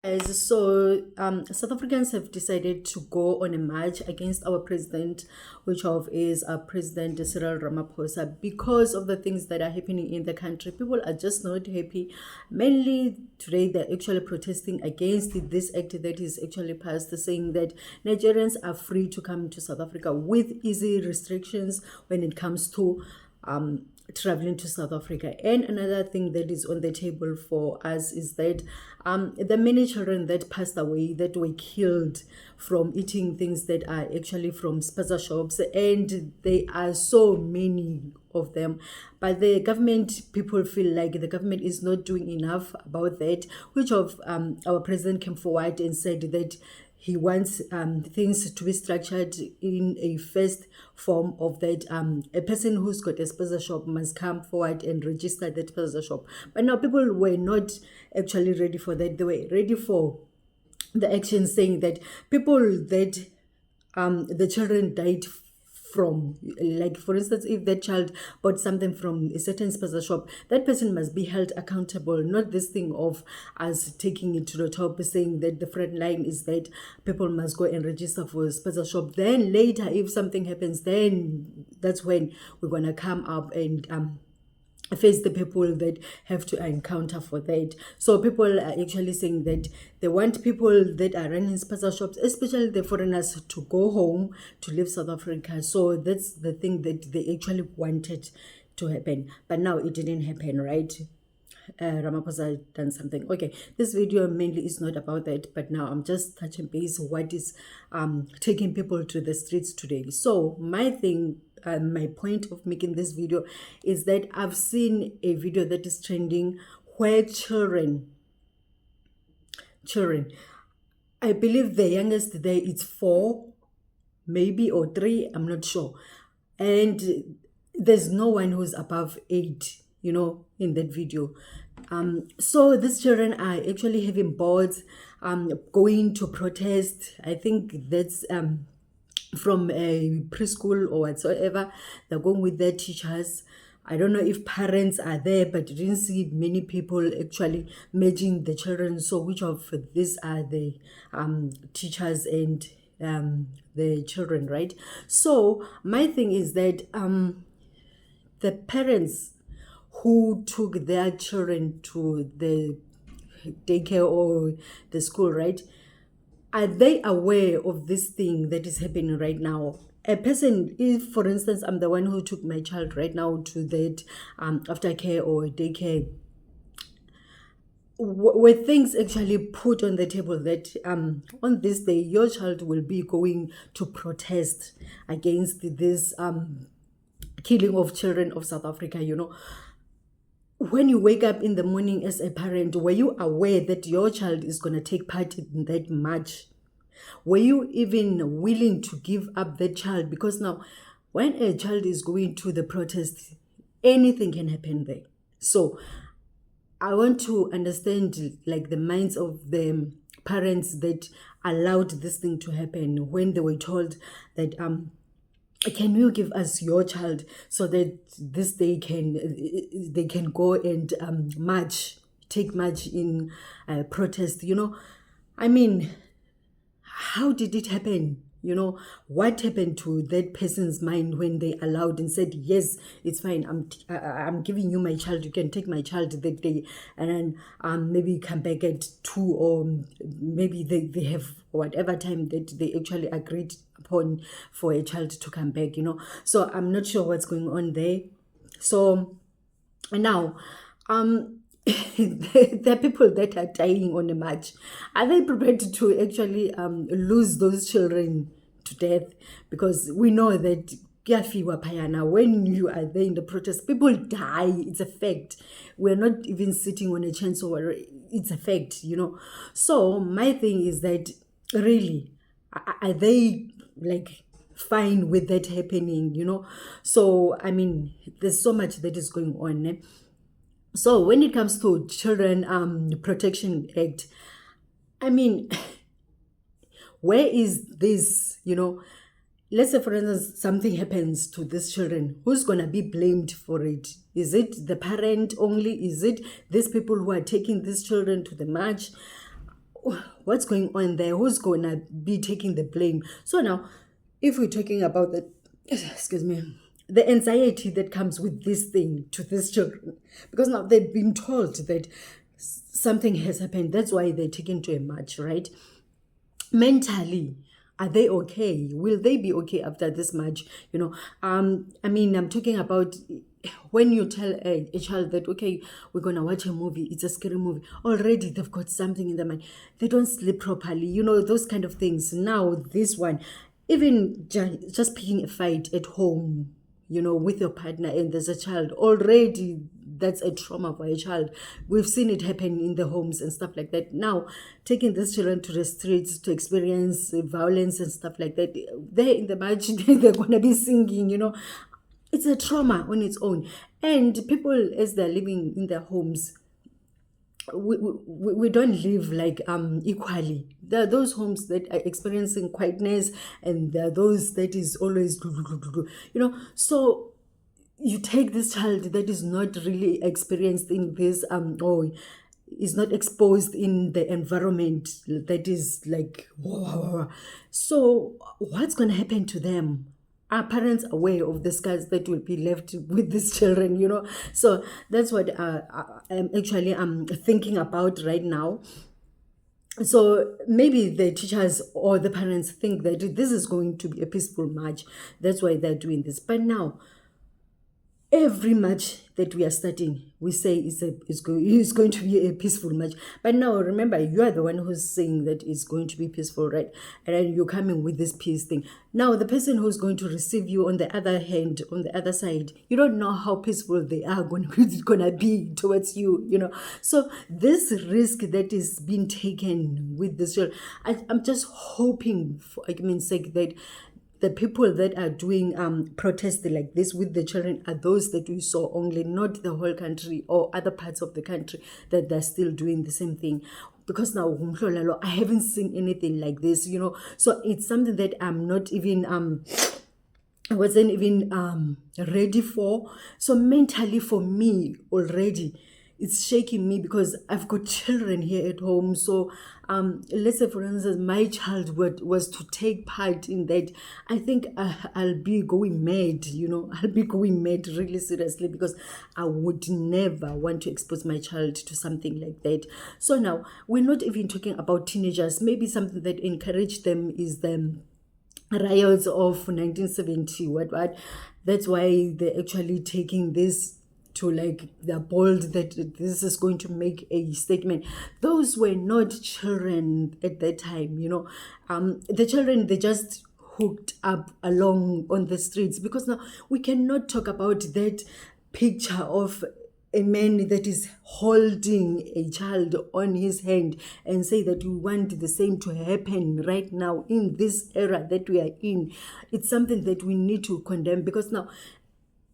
South Africans have decided to go on a march against our president, which is our President Cyril Ramaphosa, because of the things that are happening in the country. People are just not happy. Mainly today, they're actually protesting against this act that is actually passed, saying that Nigerians are free to come to South Africa with easy restrictions when it comes to traveling to South Africa. And another thing that is on the table for us is that the many children that passed away, that were killed from eating things that are actually from spaza shops, and there are so many of them. But the government, people feel like the government is not doing enough about that, which our president came forward and said that he wants things to be structured in a first form of that a person who's got a spaza shop must come forward and register that spaza shop. But now people were not actually ready for that. They were ready for the action, saying that people that the children died from, like for instance, if that child bought something from a certain spaza shop, that person must be held accountable, not this thing of us taking it to the top, saying that the front line is that people must go and register for a spaza shop. Then later, if something happens, then that's when we're gonna come up and face the people that have to encounter for that. So people are actually saying that they want people that are running spaza shops, especially the foreigners, to go home to leave South Africa. So that's the thing that they actually wanted to happen. But now it didn't happen, right? Ramaphosa done something. Okay, this video mainly is not about that, but now I'm just touching base what is taking people to the streets today. So my thing, my point of making this video is that I've seen a video that is trending where children, I believe the youngest there is 4, maybe, or 3, I'm not sure, and there's no one who's above 8, in that video. So these children are actually having boards, going to protest. I think that's from a preschool or whatsoever. They're going with their teachers. I don't know if parents are there, but you didn't see many people actually matching the children. So which of these are the teachers and the children, right? So my thing is that the parents who took their children to the daycare or the school, right? Are they aware of this thing that is happening right now? A person, if for instance, I'm the one who took my child right now to that aftercare or daycare, were things actually put on the table that on this day your child will be going to protest against this killing of children of South Africa, when you wake up in the morning as a parent, were you aware that your child is going to take part in that march? Were you even willing to give up that child? Because now, when a child is going to the protest, anything can happen there. So I want to understand like the minds of the parents that allowed this thing to happen when they were told that can you give us your child so that this day they can go and take march in protest? I mean, how did it happen? What happened to that person's mind when they allowed and said, yes, it's fine, I'm giving you my child, you can take my child that day, and then maybe come back at 2, or maybe they have whatever time that they actually agreed upon for a child to come back, So I'm not sure what's going on there. So now the people that are dying on the march, are they prepared to actually lose those children to death? Because we know that when you are there in the protest, people die. It's a fact. We're not even sitting on a chance over. It's a fact, So my thing is that really, are they like fine with that happening? So I mean, there's so much that is going on. So when it comes to Children Protection Act, I mean, where is this, let's say for instance, something happens to these children, who's going to be blamed for it? Is it the parent only? Is it these people who are taking these children to the march? what's going on there, who's gonna be taking the blame. So now, if we're talking about the excuse me, the anxiety that comes with this thing to these children, because now they've been told that something has happened, that's why they're taken to a march, right? Mentally, are they okay? Will they be okay after this march? I mean, I'm talking about when you tell a child that, okay, we're gonna watch a movie, it's a scary movie, already they've got something in their mind. They don't sleep properly, those kind of things. Now this one, even just picking a fight at home, with your partner, and there's a child, already that's a trauma for a child. We've seen it happen in the homes and stuff like that. Now, taking these children to the streets to experience violence and stuff like that, they're in the march, they're going to be singing, It's a trauma on its own. And people, as they're living in their homes, we don't live like equally. There are those homes that are experiencing quietness, and there are those that is always so you take this child that is not really experienced in this or is not exposed in the environment that is like so what's going to happen to them? Are parents aware of the scars that will be left with these children, So that's what I'm actually thinking about right now. So maybe the teachers or the parents think that this is going to be a peaceful march. That's why they're doing this. But now, every match that we are starting, we say is going to be a peaceful match. But now, remember, you are the one who's saying that it's going to be peaceful, right? And then you're coming with this peace thing. Now, the person who's going to receive you on the other hand, on the other side, you don't know how peaceful they are going to be towards you, So this risk that is being taken with this, I'm just hoping, for argument's sake, that the people that are doing protests like this with the children are those that we saw only, not the whole country or other parts of the country that they're still doing the same thing. Because now I haven't seen anything like this, So it's something that I'm not even I wasn't even ready for. So mentally for me already, it's shaking me because I've got children here at home. So let's say, for instance, my child was to take part in that. I think I'll be going mad, I'll be going mad really seriously, because I would never want to expose my child to something like that. So now, we're not even talking about teenagers. Maybe something that encouraged them is the riots of 1970, what. That's why they're actually taking this to, like, they're bold that this is going to make a statement. Those were not children at that time, the children, they just hooked up along on the streets, because now we cannot talk about that picture of a man that is holding a child on his hand and say that we want the same to happen right now in this era that we are in. It's something that we need to condemn, because now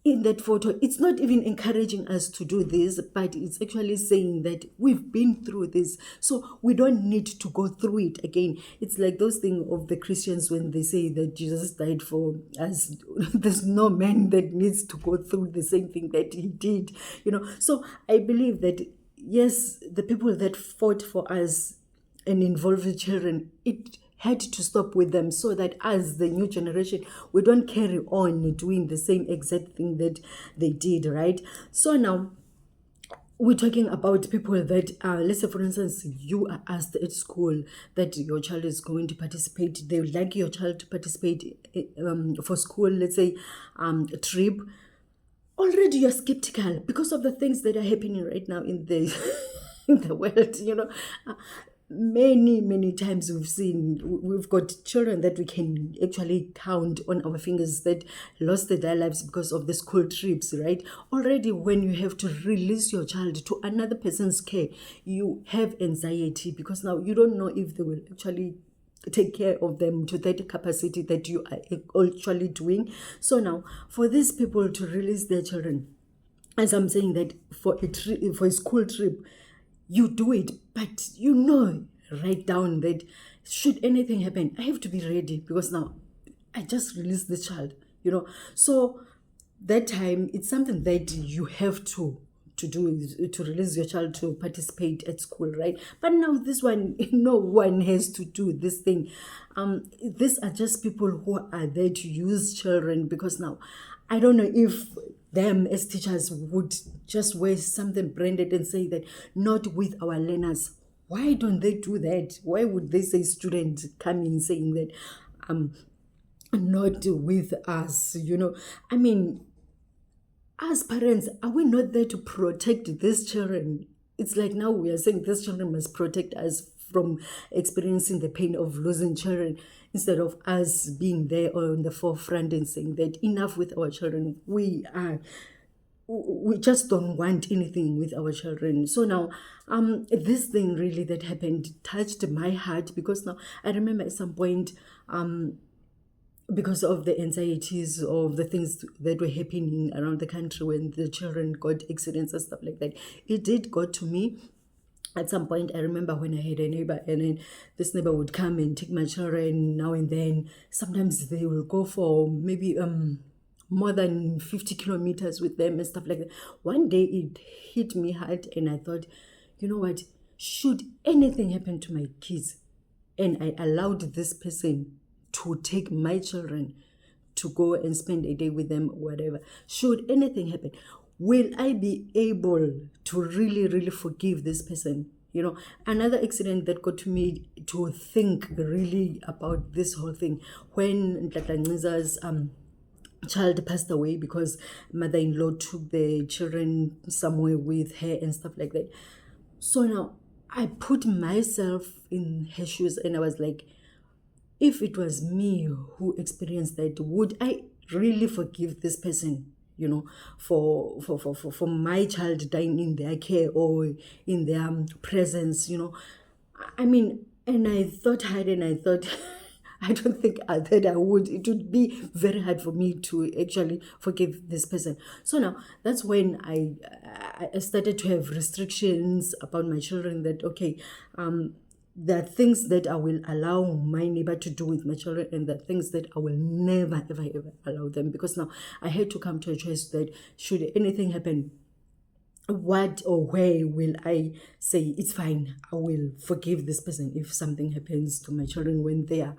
in that photo, it's not even encouraging us to do this, but it's actually saying that we've been through this, so we don't need to go through it again. It's like those things of the Christians when they say that Jesus died for us. There's no man that needs to go through the same thing that he did, So I believe that, yes, the people that fought for us and involved the children, it had to stop with them, so that as the new generation, we don't carry on doing the same exact thing that they did, right? So now, we're talking about people that, let's say, for instance, you are asked at school that your child is going to participate. They would like your child to participate for school, let's say, trip. Already you're skeptical because of the things that are happening right now in the in the world, Many times we've got children that we can actually count on our fingers that lost their lives because of the school trips, right? Already when you have to release your child to another person's care, you have anxiety, because now you don't know if they will actually take care of them to that capacity that you are actually doing. So now, for these people to release their children, as I'm saying, that for a school trip, you do it, but right down that should anything happen, I have to be ready, because now I just released the child, So that time, it's something that you have to to do is to release your child to participate at school, right? But now this one, no one has to do this thing. These are just people who are there to use children, because now I don't know if them as teachers would just wear something branded and say that not with our learners. Why don't they do that? Why would they say students come in saying that not with us? I mean, as parents, are we not there to protect these children? It's like now we are saying these children must protect us from experiencing the pain of losing children, instead of us being there on the forefront and saying that enough with our children. We just don't want anything with our children. So now, this thing really that happened touched my heart, because now I remember at some point, because of the anxieties of the things that were happening around the country when the children got accidents and stuff like that, it did go to me. At some point, I remember when I had a neighbor, and then this neighbor would come and take my children now and then. Sometimes they will go for maybe more than 50 kilometers with them and stuff like that. One day it hit me hard, and I thought, you know what, should anything happen to my kids and I allowed this person to take my children to go and spend a day with them, whatever, should anything happen, will I be able to really, really forgive this person? Another accident that got me to think really about this whole thing, when Ntatlanxiza's child passed away because mother-in-law took the children somewhere with her and stuff like that. So now I put myself in her shoes, and I was like, if it was me who experienced that, would I really forgive this person, for my child dying in their care or in their presence, I mean, and I thought hard, and I thought, I don't think that I would. It would be very hard for me to actually forgive this person. So now that's when I started to have restrictions about my children, that, okay, there are things that I will allow my neighbor to do with my children, and there are things that I will never, ever, ever allow them. Because now I had to come to a choice that should anything happen, what or where will I say, it's fine, I will forgive this person if something happens to my children when they are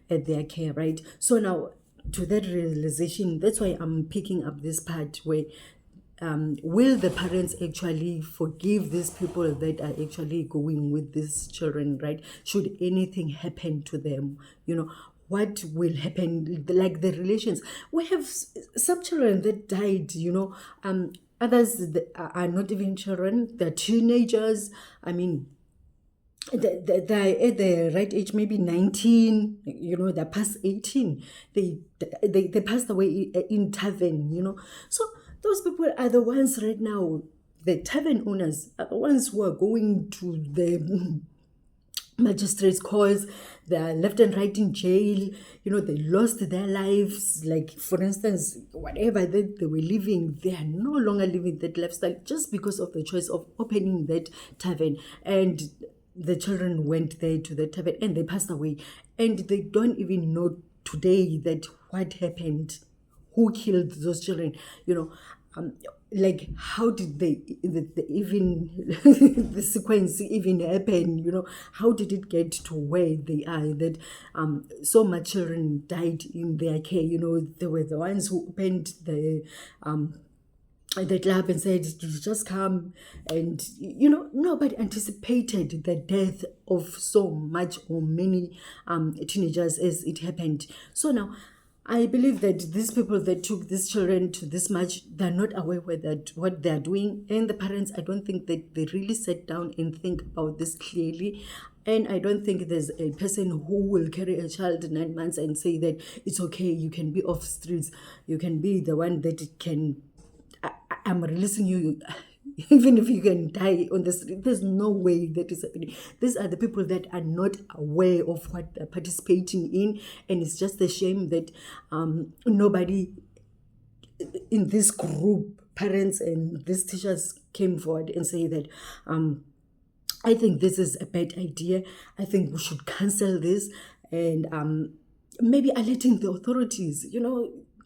at their care, right? So now, to that realization, that's why I'm picking up this part where will the parents actually forgive these people that are actually going with these children, right? Should anything happen to them, what will happen? Like the relations, we have some children that died, others that are not even children, they're teenagers. I mean, they're at the right age, maybe 19, they're past 18. They passed away in tavern, So those people are the ones right now, the tavern owners are the ones who are going to the magistrates' courts. They are left and right in jail. They lost their lives. Like, for instance, whatever that they were living, they are no longer living that lifestyle just because of the choice of opening that tavern. And the children went there to the tavern and they passed away. And they don't even know today that what happened, who killed those children, like, how did they even the sequence even happen, how did it get to where they are, that so much children died in their care. They were the ones who opened the club and said, you just come, and nobody anticipated the death of so much or many teenagers as it happened. So now I believe that these people that took these children to this match, they're not aware with what they're doing. And the parents, I don't think that they really sat down and think about this clearly. And I don't think there's a person who will carry a child 9 months and say that it's okay, you can be off streets, you can be the one that can, I'm releasing you. Even if you can die on the street, there's no way that is happening. These are the people that are not aware of what they're participating in, and it's just a shame that nobody in this group, parents and these teachers, came forward and say that I think this is a bad idea. I think we should cancel this, and maybe alerting the authorities.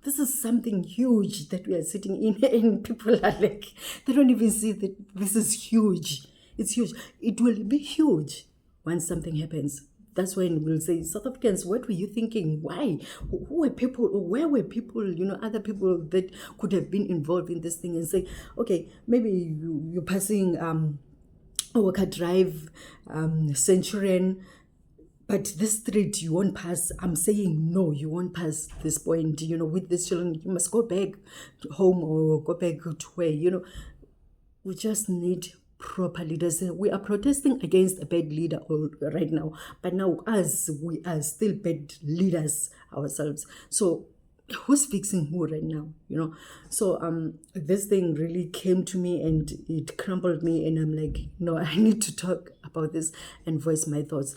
this is something huge that we are sitting in, and people are like, they don't even see that this is huge. It's huge. It will be huge once something happens. That's when we'll say, South Africans, what were you thinking? Why? Who were people, or where were people, other people that could have been involved in this thing, and say, okay, maybe you're passing Walker Drive, Centurion, but this street you won't pass. I'm saying no, you won't pass this point. With these children, you must go back to home or go back to where. We just need proper leaders. We are protesting against a bad leader right now, but now we are still bad leaders ourselves. So who's fixing who right now? So this thing really came to me and it crumbled me, and I'm like, no, I need to talk about this and voice my thoughts.